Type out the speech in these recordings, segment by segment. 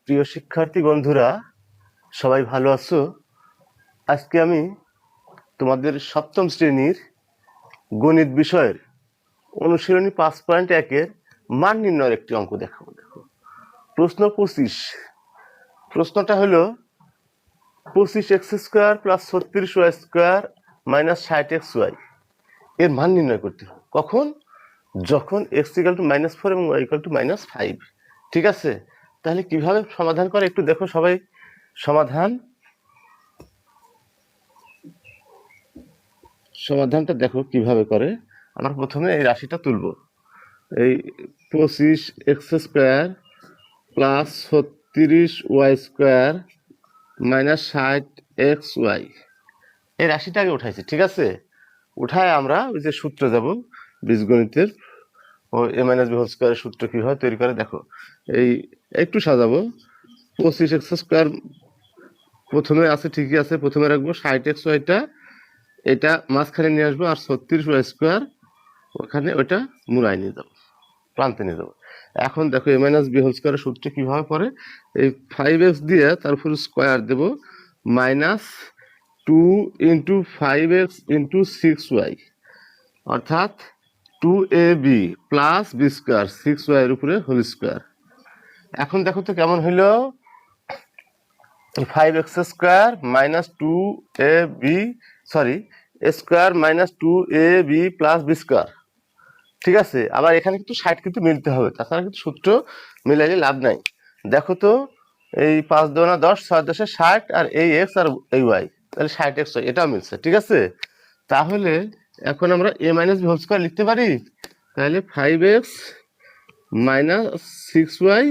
প্রিয় শিক্ষার্থী বন্ধুরা, সবাই ভালো আছো? আজকে আমি তোমাদের সপ্তম শ্রেণীর গণিত বিষয়ের অনুশীলনী 5.1-এর মান নির্ণয়ের একটি অঙ্ক দেখাবো। দেখো, প্রশ্ন 25। প্রশ্নটা হলো 25x² + 36y² - 60xy এর মান নির্ণয় করতে হবে। কখন? যখন x = -4 এবং y = -5। ঠিক আছে, তাহলে কিভাবে সমাধান করে একটু দেখো সবাই। সমাধানটা দেখো কিভাবে করে। আমরা প্রথমে এই রাশিটা তুলব। এই 25x² + 36y² - 60xy এই রাশিটা আগে উঠাইছি। ঠিক আছে, উঠায় আমরা ওই যে সূত্র যাব বীজগণিতের, ও a-b² সূত্র কিভাবে তৈরি করে দেখো। এই একটু সাজাবো। 25x² প্রথমে আছে, ঠিকই আছে, প্রথমে রাখবো। 60xyটা এটা মাঝখানে নিয়ে আসবো, আর 36y² ওখানে ওইটা মুড়াই নিয়ে যাবো, প্রান্তে নিয়ে যাবো। এখন দেখো a-b² সূত্র কিভাবে পড়ে। এই 5x দিয়ে তার উপর স্কোয়ার দেবো, -2 × 5x × 6y, অর্থাৎ 2ab + b², 6y এর উপরে হোল স্কোয়ার। এখন দেখো তো কেমন হইল। 5x² - 2ab, sorry, square -2ab + b²। ঠিক আছে, আবার এখানে কিন্তু 60 কিন্তু মিলতে হবে, তাছাড়া কিন্তু সূত্র মিলাইলে লাভ নাই। দেখো তো, এই 5 × 2 = 10, 6 × 10 = 60, আর এই x আর এই y, তাহলে 60xy এটাও মিলছে। ঠিক আছে, তাহলে এখন আমরা a-b² লিখতে পারি। তাহলে 5x - 6y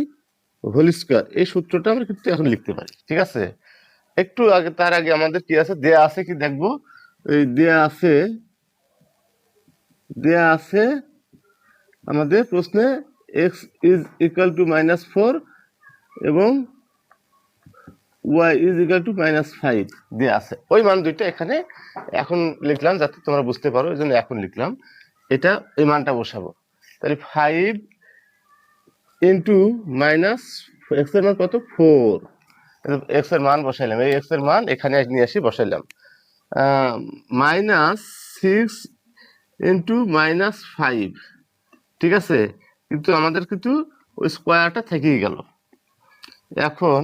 হোল স্কোয়ার, এই সূত্রটা আমরা কিন্তু এখন লিখতে পারি। ঠিক আছে, একটু আগে, তার আগে আমাদের কি আছে, দেয়া আছে কি দেখবো। এই দেয়া আছে আমাদের প্রশ্নে x = -4 এবং y = -5 দেয়া আছে। ওই মান দুইটা এখানে এখন লিখলাম যাতে তোমরা বুঝতে পারো, এই জন্য এখন লিখলাম। এটা এই মানটা বসাবো। তাহলে 5 × x এর মান কত? 4। x এর মান বসাইলাম, এই x এর মান এখানে নিয়ে আসি বসাইলাম। -6 × -5। ঠিক আছে, কিন্তু আমাদের কিন্তু ওই স্কোয়ারটা থেকেই গেল। এখন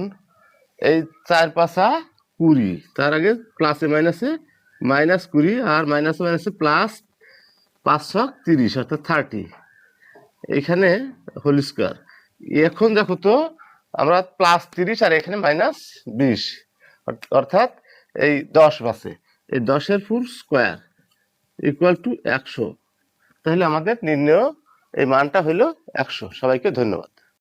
এই 4 × 5 = 20, তার আগে প্লাসে মাইনাসে -20, আর মাইনাসে মাইনাসে প্লাস, 5 × 6 = 30, অর্থাৎ 30 এখানে হোল স্কোয়ার। এখন দেখো তো, আমরা +30 আর এখানে -20, অর্থাৎ এই 10 বাসে, এই 10-এর ফুল স্কোয়ার = 100। তাহলে আমাদের নির্ণয় এই মানটা হলো 100। সবাইকে ধন্যবাদ।